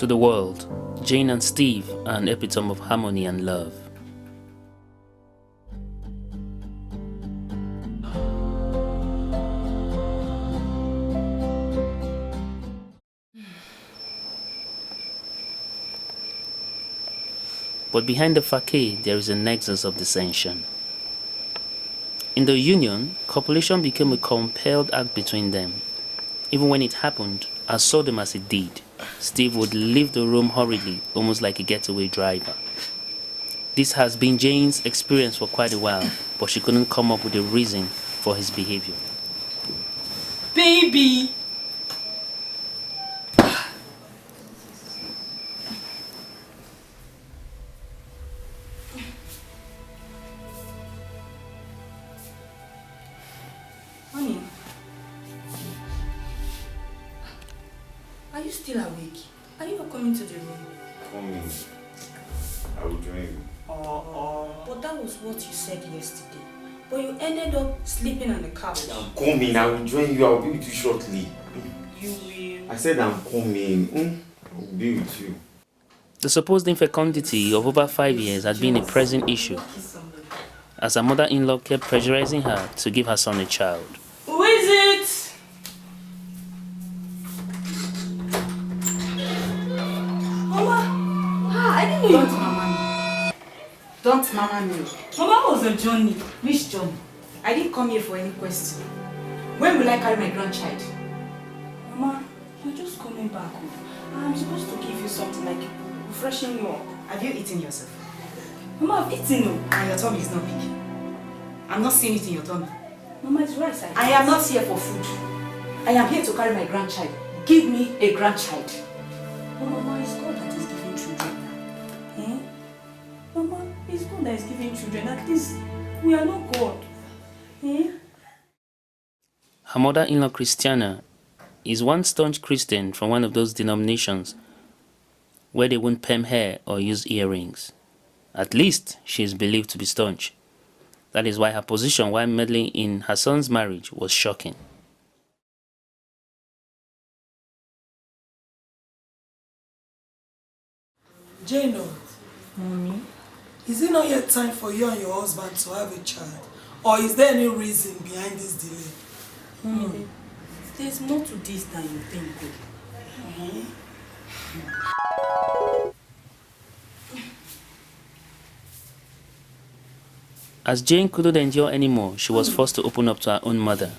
the world, Jane and Steve are an epitome of harmony and love. But behind the facade, there is a nexus of dissension. In the union, copulation became a compelled act between them. Even when it happened, as seldom as it did, Steve would leave the room hurriedly, almost like a getaway driver. This has been Jane's experience for quite a while, but she couldn't come up with a reason for his behavior. Baby! Honey, are you still awake? Are you not coming to the room? Coming. I will join you. But that was what you said yesterday. But you ended up sleeping on the couch. I'm coming. I will join you. I will be with you shortly. You will. I said I'm coming. I will be with you. The supposed infecundity of over 5 years had been a pressing issue, as her mother-in-law kept pressurizing her to give her son a child. Who is it? Mama! I didn't know you. Don't mama me. Don't mama me. Mama was a journey. Which John? I didn't come here for any question. When will I carry my grandchild? Mama, you're just coming back home. I'm supposed to give you something like refreshing you up. Have you eaten yourself? Mama, I've eaten you. And your tummy is not big. I'm not seeing it in your tummy. Mama, it's rice. I am not here for food. I am here to carry my grandchild. Give me a grandchild. Oh, Mama, it's God that is giving children now. Eh? Mama, it's God that is giving children. At least we are not God. Eh? Her mother-in-law, Christiana, is one staunch Christian from one of those denominations where they won't perm hair or use earrings. At least she is believed to be staunch. That is why her position while meddling in her son's marriage was shocking. Jane, Mommy? is it not yet time for you and your husband to have a child? Or is there any reason behind this delay? Mommy, there's more to this than you think. As Jane couldn't endure anymore, she was forced to open up to her own mother.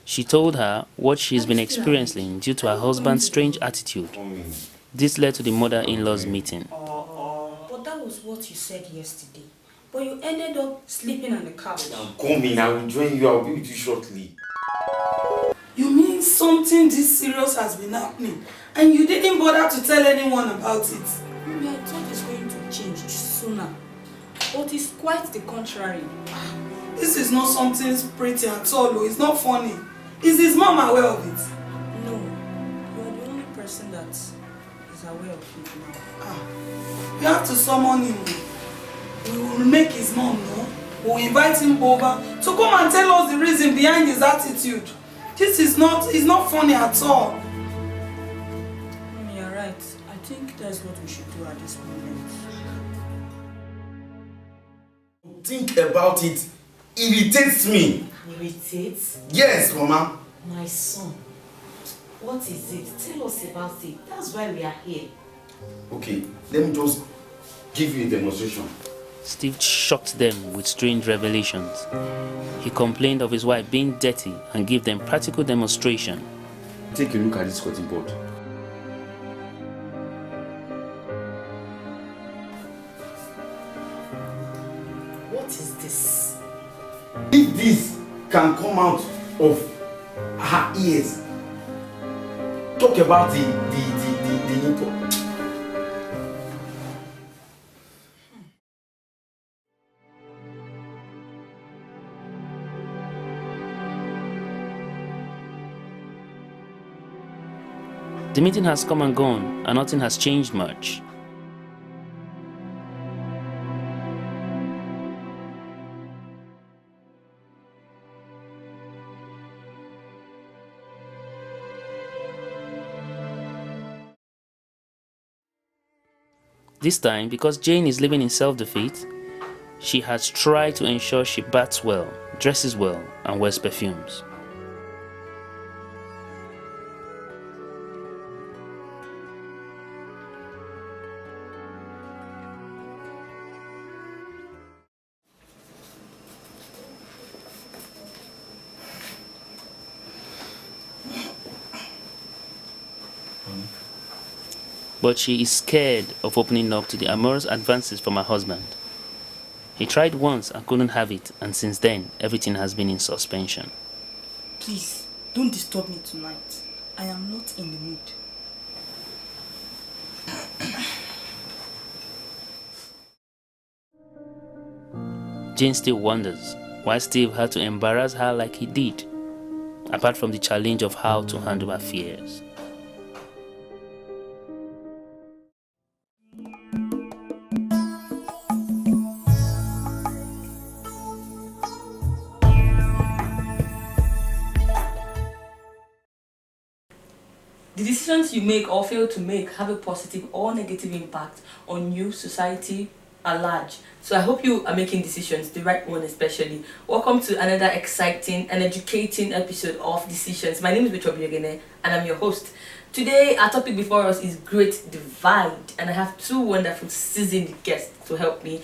She told her what she's been experiencing due to her husband's strange attitude. Coming. This led to the mother-in-law's meeting. But that was what you said yesterday. But you ended up sleeping on the couch. I'm coming. I will join you. I will be with you shortly. You mean something this serious has been happening and you didn't bother to tell anyone about it? Mommy, I thought it's going to change sooner. But it's quite the contrary. This is not something pretty at all. It's not funny. Is his mom aware of it? No, you're the only person that is aware of it now. You have to summon him. We will make his mom know. We will invite him over to come and tell us the reason behind his attitude. This is not funny at all. Mommy, you're right. I think that's what we should do at this moment. Think about it. Irritates me. Irritates? Yes, Mama. My son. What is it? Tell us about it. That's why we are here. Okay, let me just give you a demonstration. Steve shocked them with strange revelations. He complained of his wife being dirty and gave them practical demonstration. Take a look at this cutting board. What is this? If this can come out of her ears, talk about the import. The meeting has come and gone, and nothing has changed much. This time, because Jane is living in self-defeat, she has tried to ensure she baths well, dresses well, and wears perfumes. But she is scared of opening up to the amorous advances from her husband. He tried once and couldn't have it, and since then, everything has been in suspension. Please, don't disturb me tonight. I am not in the mood. Jane still wonders why Steve had to embarrass her like he did, apart from the challenge of how to handle her fears. The decisions you make or fail to make have a positive or negative impact on you, society at large. So I hope you are making decisions, the right one especially. Welcome to another exciting and educating episode of Decisions. My name is Rachel Biogene and I'm your host. Today our topic before us is Great Divide, and I have two wonderful seasoned guests to help me.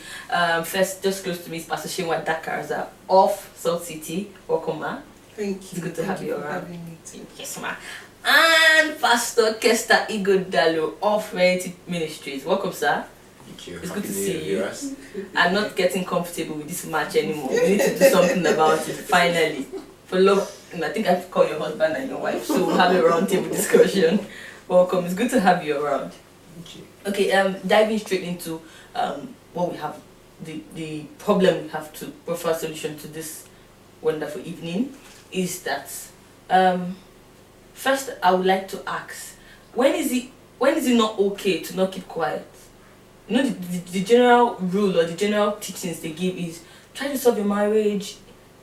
First, just close to me is Pastor Shinwa Dakaraza of Salt City. Welcome, ma. Thank you. It's good to have you around. Thank Yes, ma. And Pastor Kester Igodalo of Reality Ministries. Welcome, sir. Thank you. It's good to see you. I'm not getting comfortable with this match anymore. We need to do something about it, finally. For love, and I think I have to call your husband and your wife, so we'll have a round table discussion. Welcome. It's good to have you around. Thank you. Okay, diving straight into what we have, the problem we have to prefer solution to this wonderful evening is that first I would like to ask, when is it not okay to not keep quiet? You know, the general rule or the general teachings they give is try to solve your marriage,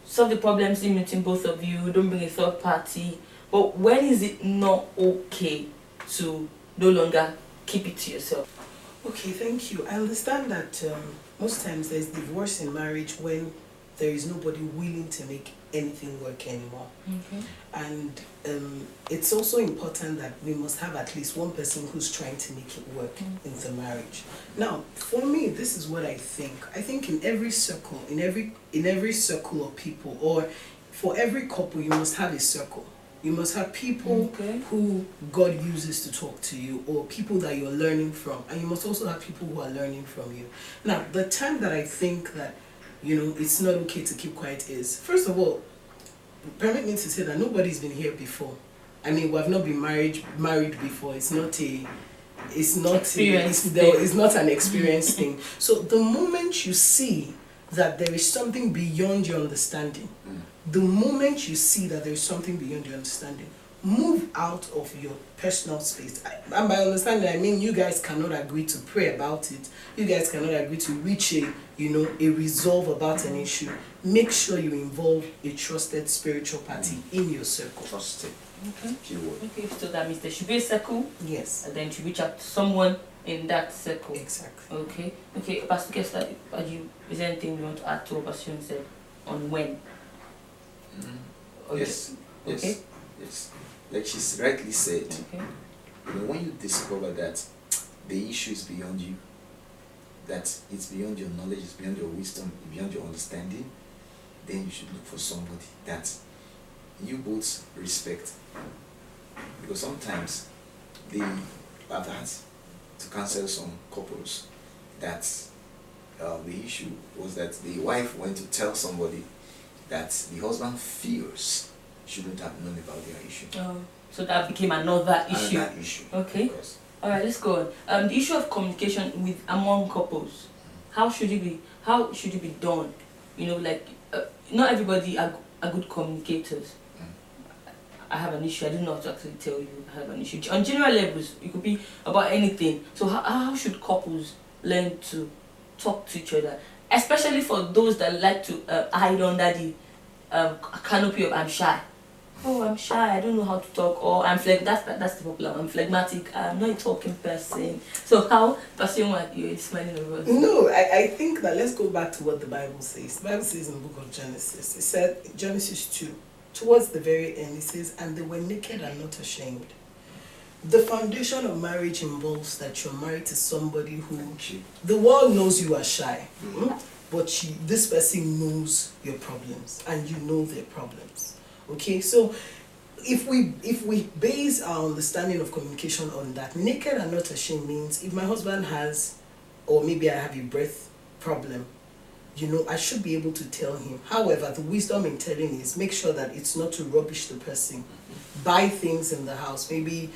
solve the problems in between both of you, don't bring a third party. But when is it not okay to no longer keep it to yourself? Okay, thank you. I understand that most times there's divorce in marriage when there is nobody willing to make anything work anymore. Okay. And it's also important that we must have at least one person who's trying to make it work in the marriage. Now, for me, this is what I think. I think in every circle, in every circle of people, or for every couple, you must have a circle. You must have people who God uses to talk to you, or people that you're learning from, and you must also have people who are learning from you. Now, the time that I think that it's not okay to keep quiet is, first of all, permit me to say that nobody's been here before. I mean, we have not been married before. It's not an experience thing. So the moment you see that there is something beyond your understanding, move out of your personal space. And by understanding, I mean you guys cannot agree to pray about it. You guys cannot agree to reach a resolve about an issue. Make sure you involve a trusted spiritual party in your circle. Trusted. Okay. Keyword. Okay, so that means there should be a circle. Yes. And then to reach out to someone in that circle. Exactly. Okay, Pastor Kester, is there anything you want to add to what Pastor said on when? Yes. Okay. Yes. Like she's rightly said, Okay. when you discover that the issue is beyond you, that it's beyond your knowledge, it's beyond your wisdom, beyond your understanding, then you should look for somebody that you both respect. Because sometimes I've had to counsel some couples that the issue was that the wife went to tell somebody that the husband fears shouldn't have known about their issue. So that became another issue. Another issue. Okay. Alright, let's go on. The issue of communication among couples, how should it be done? Not everybody are good communicators. I have an issue. I didn't know how to actually tell you I have an issue. On general levels, it could be about anything. So how should couples learn to talk to each other? Especially for those that like to hide under the canopy of I'm shy. oh, I'm shy, I don't know how to talk, or that's the problem. I'm phlegmatic, I'm not a talking person. So how pursuing what you're smiling over? No, I think that let's go back to what the Bible says. The Bible says in the book of Genesis, it said, Genesis 2, towards the very end, it says, and they were naked and not ashamed. The foundation of marriage involves that you're married to somebody who the world knows you are shy, but this person knows your problems and you know their problems. Okay, so if we base our understanding of communication on that, naked and not ashamed means if my husband has, or maybe I have a breath problem, I should be able to tell him. However, the wisdom in telling is make sure that it's not to rubbish the person. Buy things in the house. Maybe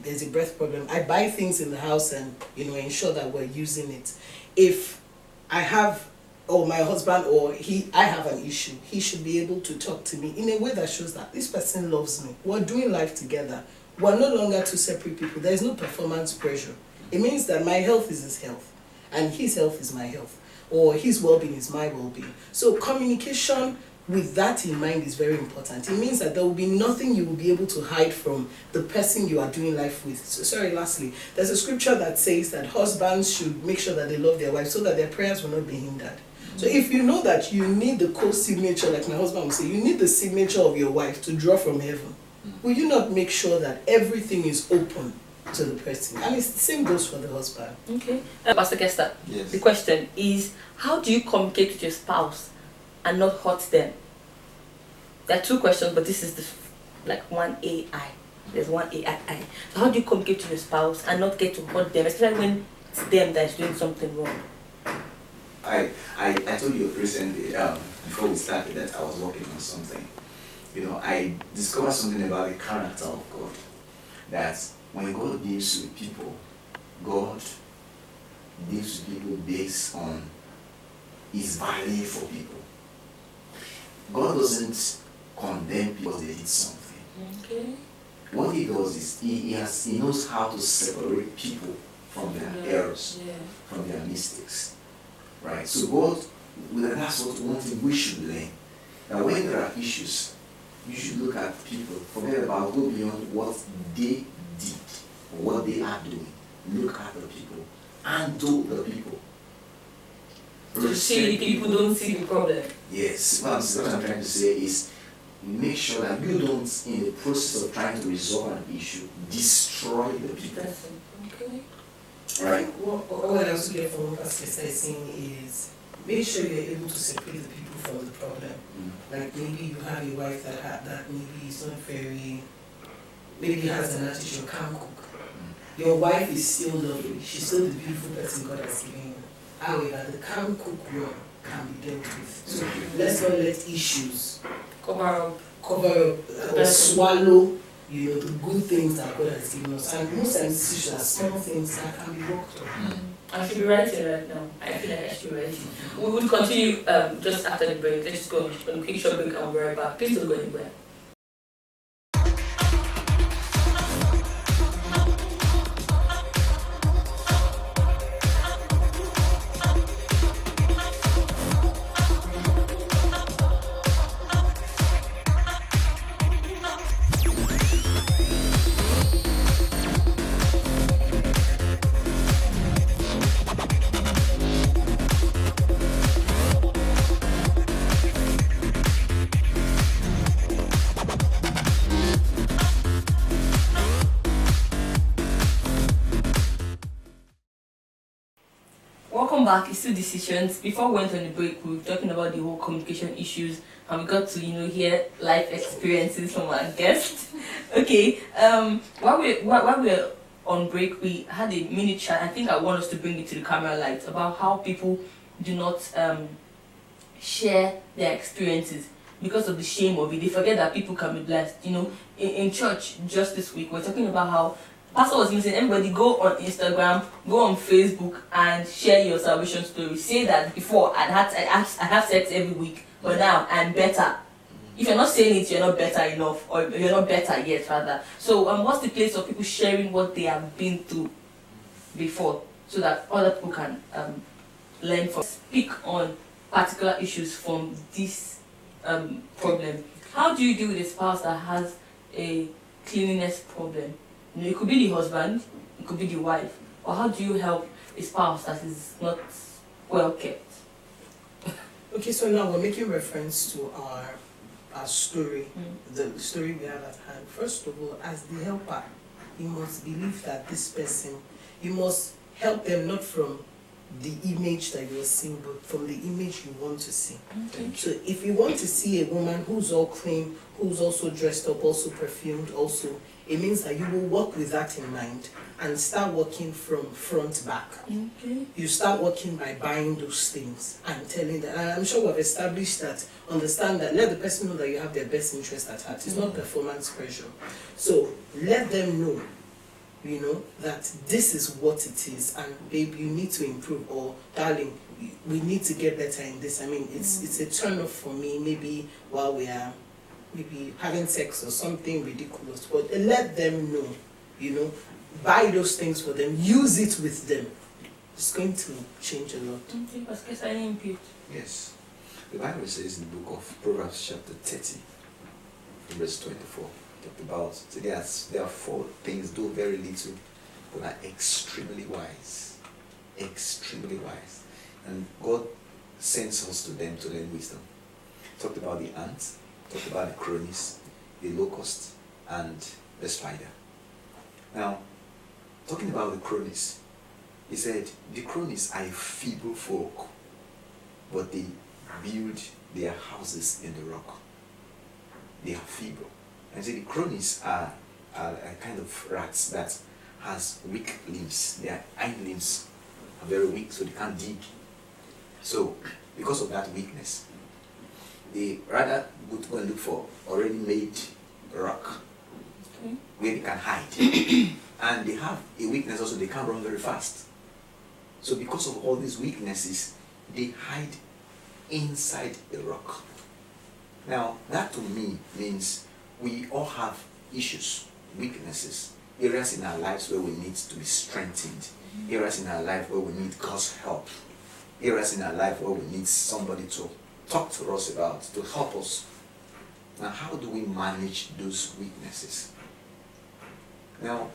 there's a breath problem. I buy things in the house and ensure that we're using it. If I have, or my husband or I have an issue, he should be able to talk to me in a way that shows that this person loves me. We're doing life together. We're no longer two separate people. There is no performance pressure. It means that my health is his health and his health is my health, or his well-being is my well-being. So communication with that in mind is very important. It means that there will be nothing you will be able to hide from the person you are doing life with. So, lastly, there's a scripture that says that husbands should make sure that they love their wives so that their prayers will not be hindered. So if you know that you need the co-signature, like my husband would say, you need the signature of your wife to draw from heaven, will you not make sure that everything is open to the person? And the same goes for the husband. Okay. Pastor Kester, Yes. the question is, how do you communicate with your spouse and not hurt them? There are two questions, but this is one AI. There's one AI. So how do you communicate with your spouse and not get to hurt them, especially when it's them that is doing something wrong? I told you recently, before we started, that I was working on something. I discovered something about the character of God. That when God deals with people, God deals with people based on his value for people. God doesn't condemn people because they did something. Okay. What he does is he knows how to separate people from their errors, from their mistakes. Right? So God, that's one thing we should learn. That when there are issues, you should look at people, forget about, go beyond what they did or what they are doing. Look at the people, handle the people. To see people don't see the problem. Yes, what I'm trying to say is make sure that you don't, in the process of trying to resolve an issue, destroy the people. Okay. Right? What I also get from what Pastor is saying is make sure you're able to separate the people from the problem. Like maybe you have a wife that maybe is not maybe has an attitude, can't cook. Your wife is still lovely. She's still the beautiful person God has given you. However, the can't cook one can be dealt with. So let's not let issues Cover up or swallow the good things that God has given us. And most times issues are small things that can be worked on. I should be writing right now. I feel like I should be writing. We will continue just after the break. Let's just go on a quick short break and we'll be right back. Please don't go anywhere. Welcome back. It's still decisions. Before we went on the break, we were talking about the whole communication issues, and we got to hear life experiences from our guests. Okay. While we're on break, we had a mini chat. I think I want us to bring it to the camera light about how people do not share their experiences because of the shame of it. They forget that people can be blessed. In church just this week, we're talking about how Pastor was saying, everybody go on Instagram, go on Facebook, and share your salvation story. Say that before I have sex every week, but now I'm better. If you're not saying it, you're not better enough, or you're not better yet, rather. So, what's the place of people sharing what they have been through before, so that other people can learn from, speak on particular issues from this problem? How do you deal with a spouse that has a cleanliness problem? You know, it could be the husband, it could be the wife. Or how do you help a spouse that is not well kept? Okay, so now we're making reference to our story, the story we have at hand. First of all, as the helper, you must believe that this person, you must help them not from the image that you're seeing, but from the image you want to see. Okay. So if you want to see a woman who's all clean, who's also dressed up, also perfumed, also, it means that you will work with that in mind and start working from front back. Okay. You start working by buying those things and telling them. And I'm sure we've established that, understand that, let the person know that you have their best interest at heart. It's not performance pressure. So let them know, you know, that this is what it is, and babe, you need to improve, or darling, we need to get better in this. I mean, it's a turn off for me, maybe while we are maybe having sex or something ridiculous, but let them know, you know, buy those things for them, use it with them. It's going to change a lot. Yes. The Bible says in the book of Proverbs chapter 30, verse 24, talked about, so there are 4 things, though very little, but are extremely wise. Extremely wise. And God sends us to them to learn wisdom. Talked about the ant, talked about the cronies, the locust, and the spider. Now, talking about the cronies, he said, the cronies are a feeble folk, but they build their houses in the rock. They are feeble. And so the cronies are a kind of rats that has weak limbs. Their hind limbs are very weak, so they can't dig. So, because of that weakness, they rather go and look for already made rock where they can hide. And they have a weakness also, they can't run very fast. So because of all these weaknesses, they hide inside the rock. Now, that to me means we all have issues, weaknesses, areas in our lives where we need to be strengthened, areas in our life where we need God's help, areas in our life where we need somebody to talk to us about, to help us. Now, how do we manage those weaknesses? Now,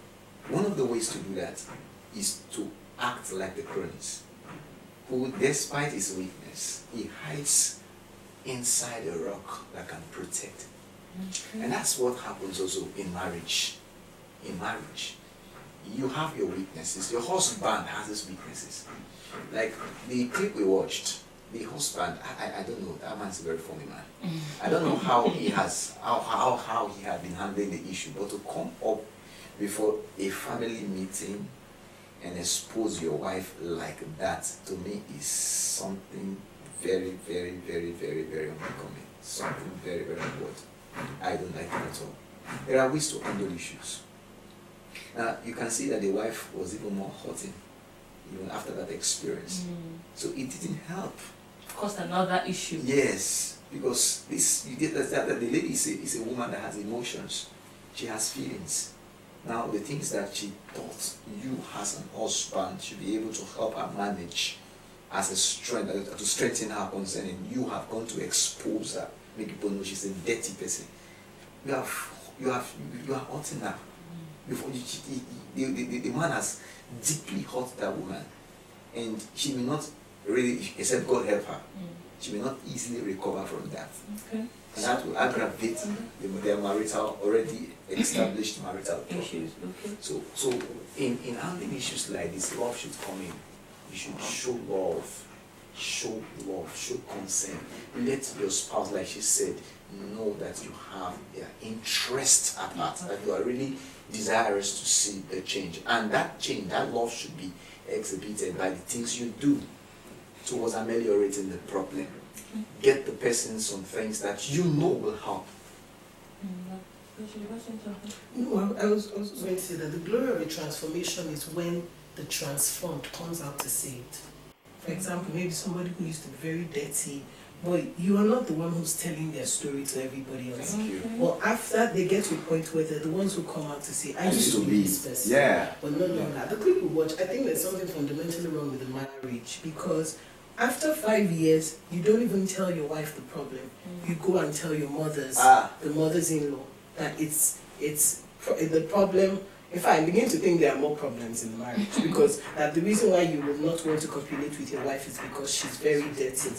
one of the ways to do that is to act like the cronies, who, despite his weakness, he hides inside a rock that can protect. And that's what happens also in marriage. In marriage, you have your weaknesses. Your husband has his weaknesses. Like the clip we watched, the husband, I don't know, that man's a very funny man. I don't know how he has, how he had been handling the issue, but to come up before a family meeting and expose your wife like that, to me is something very, very, very, very, very unbecoming. Something very, very important. I don't like it at all. There are ways to handle issues. Now, you can see that the wife was even more hurting, even after that experience. So it didn't help. Caused another issue. Yes, because the lady is a woman that has emotions. She has feelings. Now, the things that she thought you as an husband should be able to help her manage as a strength, to strengthen her concerning, you have gone to expose her, make people know she's a dirty person. You are hurting her. Before the man has deeply hurt that woman, and she may not really, except God help her, she may not easily recover from that. And that will aggravate their already established marital issues. So in handling issues like this, love should come in. You should show love, show concern. Let your spouse, like she said, know that you have their interest at heart, that you are really desirous to see the change. And that change, that love should be exhibited by the things you do towards ameliorating the problem. Get the person some things that you know will help. No, I was also going to say that the glory of a transformation is when the transformed comes out to see it. For example, maybe somebody who used to be very dirty, but you are not the one who's telling their story to everybody else. Thank you. Well, after they get to a point where they're the ones who come out to say, I used to be this person. Yeah. But no. The clip we watch, I think there's something fundamentally wrong with the marriage, because After 5 years, you don't even tell your wife the problem. You go and tell your the mothers-in-law, that it's the problem. In fact, I begin to think there are more problems in the marriage because the reason why you will not want to copulate with your wife is because she's very dirty.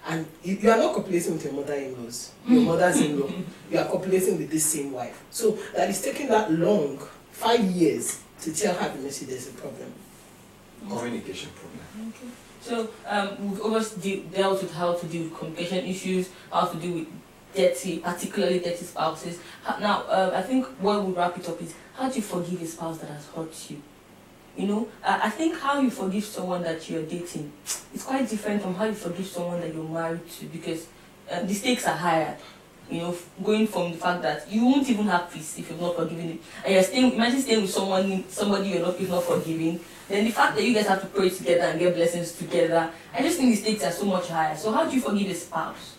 And you are not copulating with your mother-in-laws, your mothers-in-law. You are copulating with this same wife. So that is taking that long, 5 years, to tell her there's a problem. Communication problem. Okay. So we've always dealt with how to deal with communication issues, how to deal with particularly dirty spouses. Now, I think what we'll wrap it up is, how do you forgive a spouse that has hurt you? You know, I think how you forgive someone that you're dating is quite different from how you forgive someone that you're married to, because the stakes are higher. You know, going from the fact that you won't even have peace if you're not forgiving it, and imagine staying with somebody you're not forgiving. Then the fact that you guys have to pray together and get blessings together, I just think the stakes are so much higher. So how do you forgive a spouse?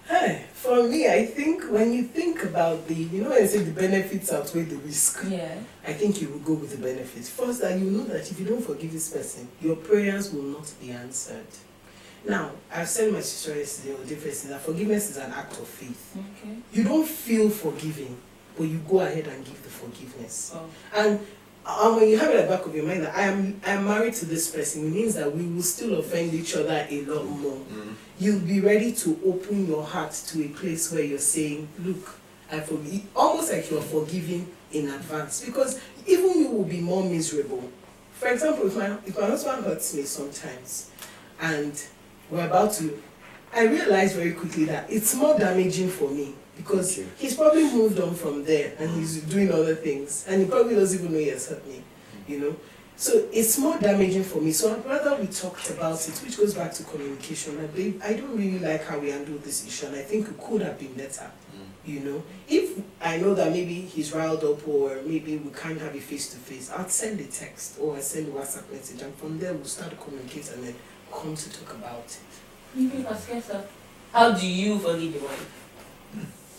Hey, for me, I think when you think about when I say the benefits outweigh the risk, I think you will go with the benefits. First, that you know that if you don't forgive this person, your prayers will not be answered. Now, I've said my sister yesterday or difference that forgiveness is an act of faith. Okay. You don't feel forgiving, but you go ahead and give the forgiveness. Oh. And when you have it at the back of your mind that I am married to this person, it means that we will still offend each other a lot more. You'll be ready to open your heart to a place where you're saying, look, I forgive, almost like you're forgiving in advance, because even you will be more miserable. For example, if my husband hurts me sometimes and we're about to, I realize very quickly that it's more damaging for me because he's probably moved on from there and he's doing other things and he probably doesn't even know he has hurt me, you know. So it's more damaging for me. So I'd rather we talked about it, which goes back to communication. I don't really like how we handle this issue, and I think it could have been better. You know, if I know that maybe he's riled up or maybe we can't have a face-to-face, I'll send a text or I'll send a WhatsApp message, and from there we'll start to communicate and then come to talk about it. How do you forgive your wife?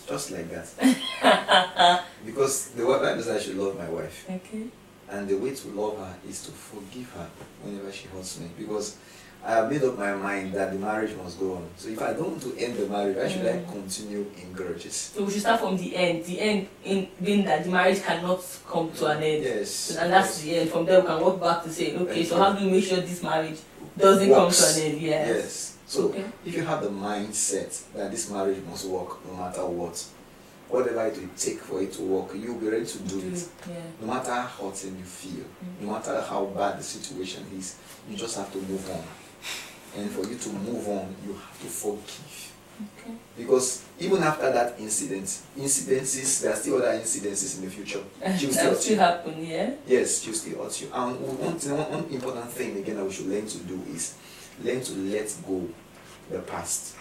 Just like that. Because the Bible says I should love my wife. Okay. And the way to love her is to forgive her whenever she hurts me. Because I have made up my mind that the marriage must go on. So if I don't want to end the marriage, why should I continue in grudges? So we should start from the end. The end in being that the marriage cannot come to an end. Yes. And that's the end. From there we can walk back to say, okay, so how do we make sure this marriage doesn't come to an end? Yes. So if you have the mindset that this marriage must work no matter what, whatever it will take for it to work, you'll be ready to do it. No matter how hurting you feel, no matter how bad the situation is, you just have to move on. And for you to move on, you have to forgive. Okay. Because even after that incidences, there are still other incidences in the future. That will still happen, yeah? Yes, she'll still hurt you. And one important thing again that we should learn to do is learn to let go the past.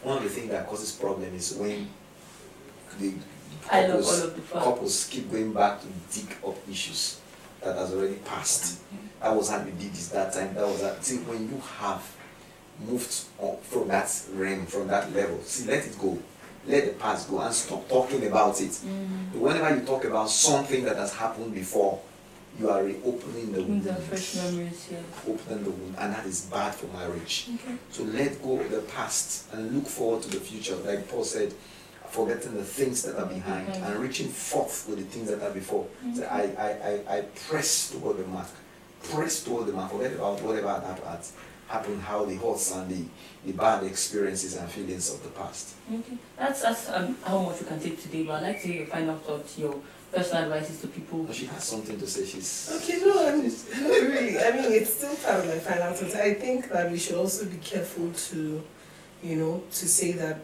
One of the things that causes problem is when the couples keep going back to dig up issues that has already passed. That was how we did this that time. That was that. See, when you have moved on from that realm, from that level, see, let it go. Let the past go and stop talking about it. Whenever you talk about something that has happened before, you are reopening the wound. Fresh memories, yeah. Opening the wound, and that is bad for marriage. Okay. So let go of the past and look forward to the future. Like Paul said, forgetting the things that are behind and reaching forth with the things that are before. So I press toward the mark. Press toward the mark. Forget about whatever happened, how the hurts and the bad experiences and feelings of the past. Okay. That's how much we can take today, but I'd like to hear your final thoughts, your personal advices to people. She has something to say. Okay, no, not really. I mean, it's still part of my final thoughts. I think that we should also be careful to, to say that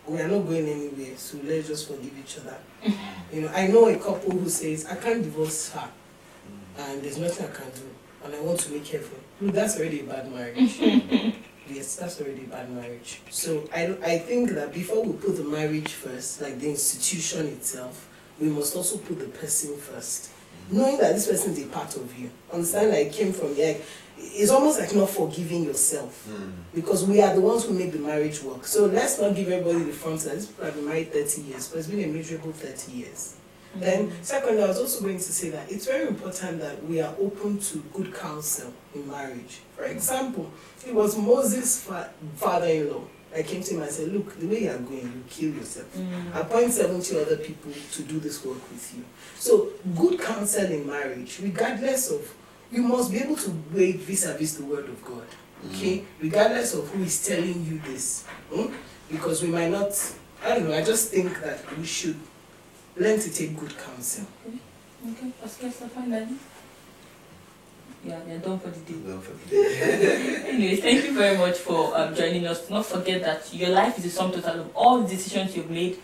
we are not going anywhere, so let's just forgive each other. I know a couple who says, I can't divorce her, and there's nothing I can do, and I want to make heaven. Look, that's already a bad marriage. Yes, that's already a bad marriage. So I think that before we put the marriage first, like the institution itself, we must also put the person first. Knowing that this person is a part of you. Understand that it came from here. It's almost like not forgiving yourself. Because we are the ones who make the marriage work. So let's not give everybody the front side. This people have been married 30 years, but it's been a miserable 30 years. Then, secondly, I was also going to say that it's very important that we are open to good counsel in marriage. For example, it was Moses' father-in-law that came to him and said, look, the way you are going, you kill yourself. Appoint 70 other people to do this work with you. So, good counsel in marriage, regardless of, you must be able to weigh vis-a-vis the word of God. Okay? Regardless of who is telling you this. Because we might not, I don't know, I just think that we should learn to take good counsel. Okay, Pastor, finally. Yeah, done for the day. Done for the day. Anyways, thank you very much for joining us. Do not forget that your life is a sum total of all the decisions you've made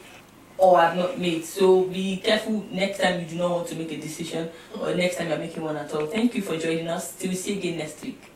or have not made. So be careful next time you do not want to make a decision or next time you're making one at all. Thank you for joining us. Till we see you again next week.